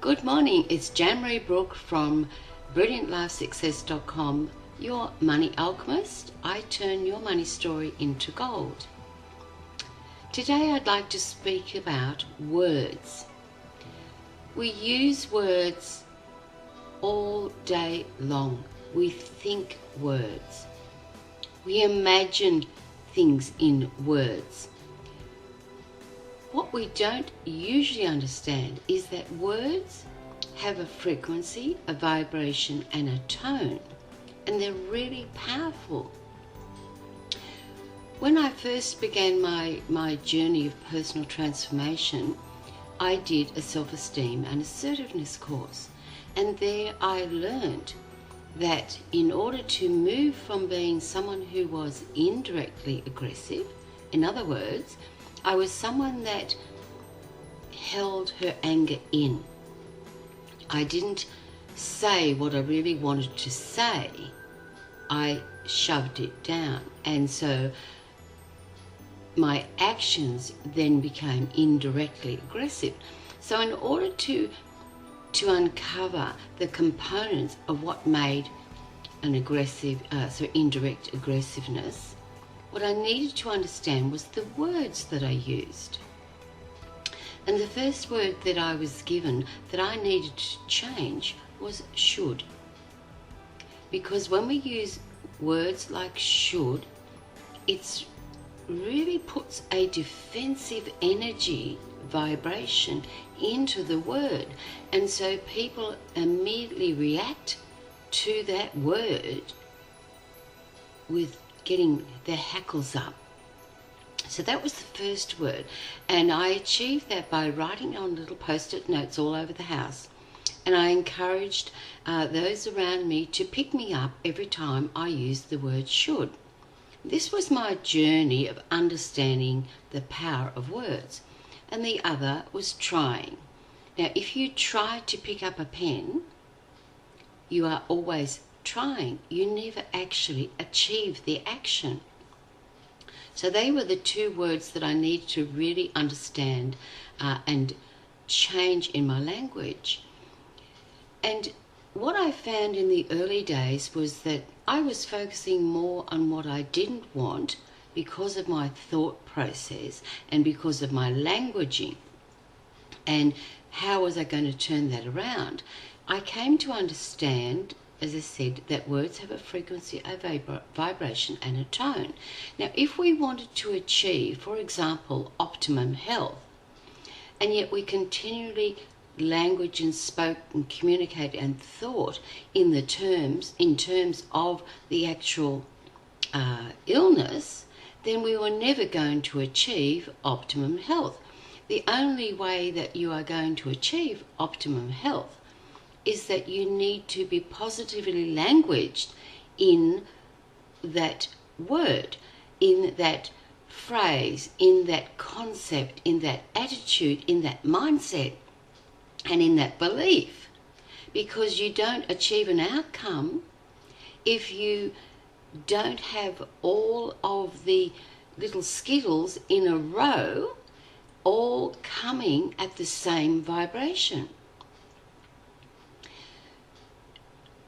Good morning, it's Jan-Marie Brooke from brilliantlifesuccess.com, your money alchemist. I turn your money story into gold. Today I'd like to speak about words. We use words all day long. We think words. We imagine things in words. What we don't usually understand is that words have a frequency, a vibration, and a tone, and they're really powerful. When I first began my journey of personal transformation, I did a self-esteem and assertiveness course, and there I learned that in order to move from being someone who was indirectly aggressive, in other words, I was someone that held her anger in. I didn't say what I really wanted to say. I shoved it down. And so my actions then became indirectly aggressive. So in order to uncover the components of what made an indirect aggressiveness, what I needed to understand was the words that I used. And the first word that I was given that I needed to change was should. Because when we use words like should, it really puts a defensive energy vibration into the word. And so people immediately react to that word with getting their hackles up. So that was the first word, and I achieved that by writing on little post-it notes all over the house, and I encouraged those around me to pick me up every time I used the word should. This was my journey of understanding the power of words. And the other was trying. Now, if you try to pick up a pen, you are always trying. You never actually achieve the action. So they were the two words that I needed to really understand and change in my language. And what I found in the early days was that I was focusing more on what I didn't want because of my thought process and because of my languaging. And how was I going to turn that around? I came to understand, as I said, that words have a frequency, a vibration, and a tone. Now, if we wanted to achieve, for example, optimum health, and yet we continually language and spoke and communicate and thought in terms of the actual illness, then we were never going to achieve optimum health. The only way that you are going to achieve optimum health is that you need to be positively languaged in that word, in that phrase, in that concept, in that attitude, in that mindset, and in that belief. Because you don't achieve an outcome if you don't have all of the little skittles in a row all coming at the same vibration.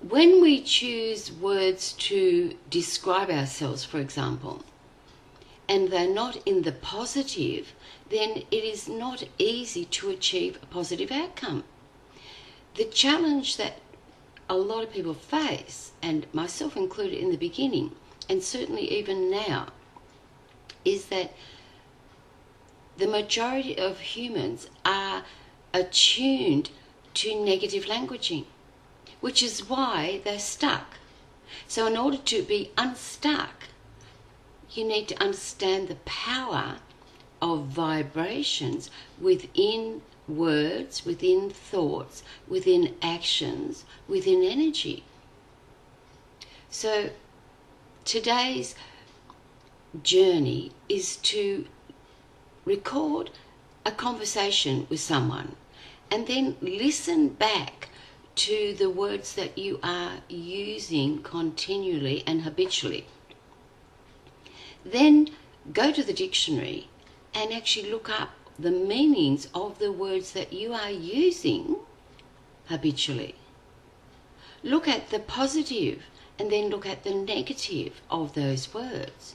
When we choose words to describe ourselves, for example, and they're not in the positive, then it is not easy to achieve a positive outcome. The challenge that a lot of people face, and myself included in the beginning, and certainly even now, is that the majority of humans are attuned to negative languaging, which is why they're stuck. So in order to be unstuck, you need to understand the power of vibrations within words, within thoughts, within actions, within energy. So today's journey is to record a conversation with someone and then listen back to the words that you are using continually and habitually. Then go to the dictionary and actually look up the meanings of the words that you are using habitually. Look at the positive and then look at the negative of those words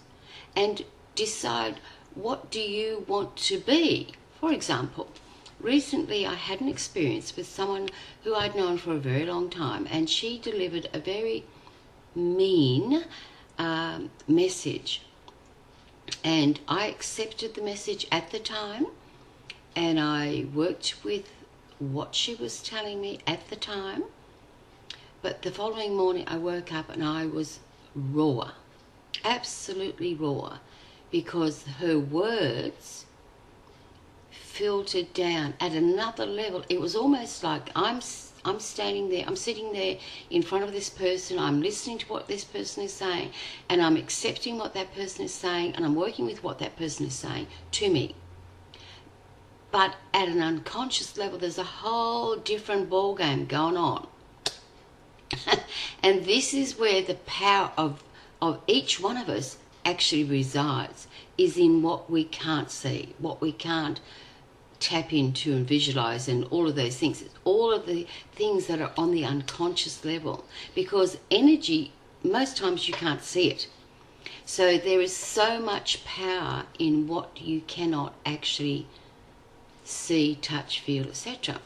and decide, what do you want to be? For example, recently I had an experience with someone who I'd known for a very long time, and she delivered a very mean message. And I accepted the message at the time, and I worked with what she was telling me at the time. But the following morning I woke up and I was raw, absolutely raw, because her words filtered down at another level. It was almost like I'm standing there, I'm sitting there in front of this person, I'm listening to what this person is saying, and I'm accepting what that person is saying, and I'm working with what that person is saying to me. But at an unconscious level, there's a whole different ball game going on. And this is where the power of each one of us actually resides, is in what we can't see, what we can't tap into and visualize, and all of those things. It's all of the things that are on the unconscious level, because energy, most times you can't see it. So there is so much power in what you cannot actually see, touch, feel, etc.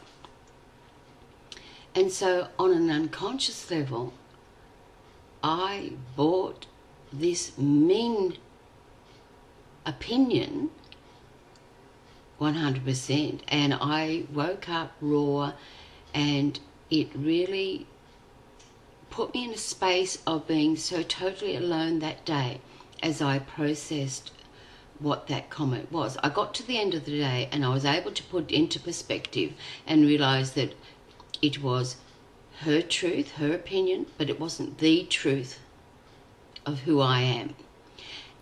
And so on an unconscious level, I bought this mean opinion 100%, and I woke up raw, and it really put me in a space of being so totally alone that day as I processed what that comment was. I got to the end of the day and I was able to put it into perspective and realize that it was her truth, her opinion, but it wasn't the truth of who I am.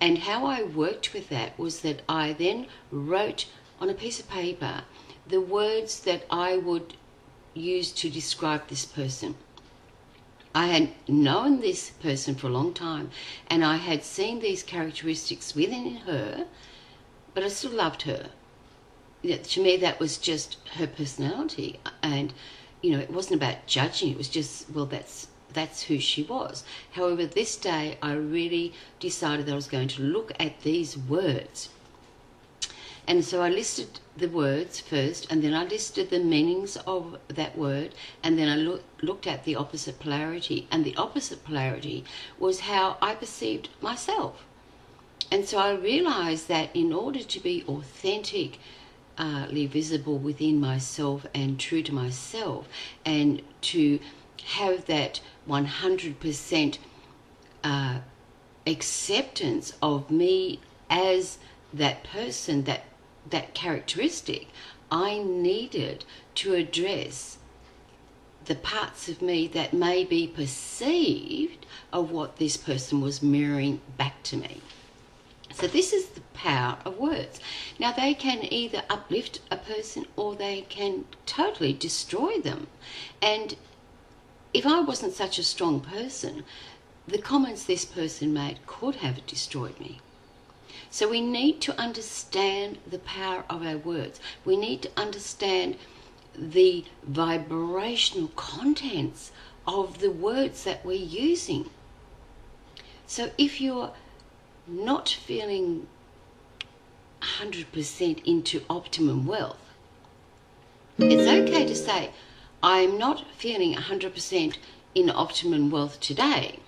And how I worked with that was that I then wrote on a piece of paper the words that I would use to describe this person. I had known this person for a long time, and I had seen these characteristics within her, but I still loved her. To me, that was just her personality, and it wasn't about judging. It was just, well, that's who she was. However, this day I really decided that I was going to look at these words. And so I listed the words first, and then I listed the meanings of that word, and then I looked at the opposite polarity. And the opposite polarity was how I perceived myself. And so I realized that in order to be authentically visible within myself and true to myself, and to have that 100% acceptance of me as that person, that characteristic, I needed to address the parts of me that may be perceived of what this person was mirroring back to me. So this is the power of words. Now, they can either uplift a person or they can totally destroy them. And if I wasn't such a strong person, the comments this person made could have destroyed me. So we need to understand the power of our words. We need to understand the vibrational contents of the words that we're using. So if you're not feeling 100% into optimum wealth, it's okay to say, I'm not feeling 100% in optimum wealth today.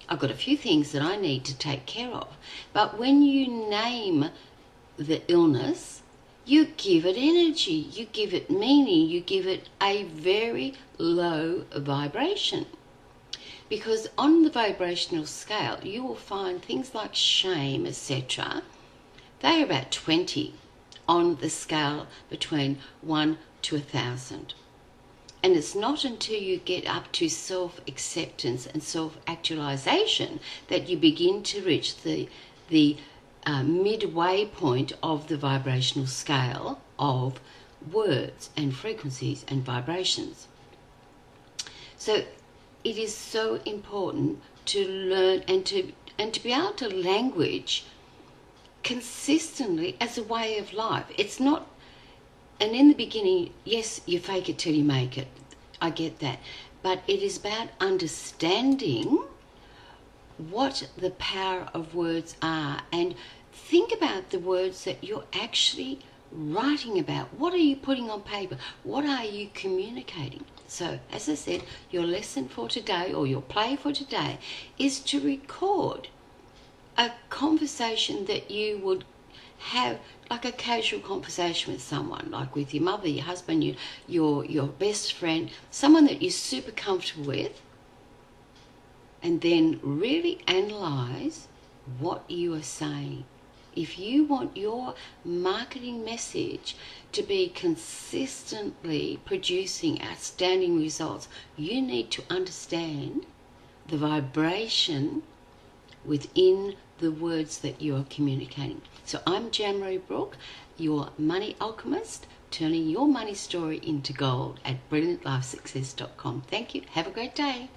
I've got a few things that I need to take care of. But when you name the illness, you give it energy, you give it meaning, you give it a very low vibration. Because on the vibrational scale, you will find things like shame, etc. They are about 20 on the scale between 1 to 1,000. And it's not until you get up to self-acceptance and self-actualization that you begin to reach the midway point of the vibrational scale of words and frequencies and vibrations. So it is so important to learn and to be able to language consistently as a way of life. It's not. And in the beginning, yes, you fake it till you make it. I get that. But it is about understanding what the power of words are, and think about the words that you're actually writing about. What are you putting on paper? What are you communicating? So, as I said, your lesson for today, or your play for today, is to record a conversation that you would have, like a casual conversation with someone, like with your mother, your husband, your best friend, someone that you're super comfortable with, and then really analyze what you are saying. If you want your marketing message to be consistently producing outstanding results, you need to understand the vibration within the words that you are communicating. So I'm Jan-Marie Brooke, your money alchemist, turning your money story into gold at brilliantlifesuccess.com. Thank you. Have a great day.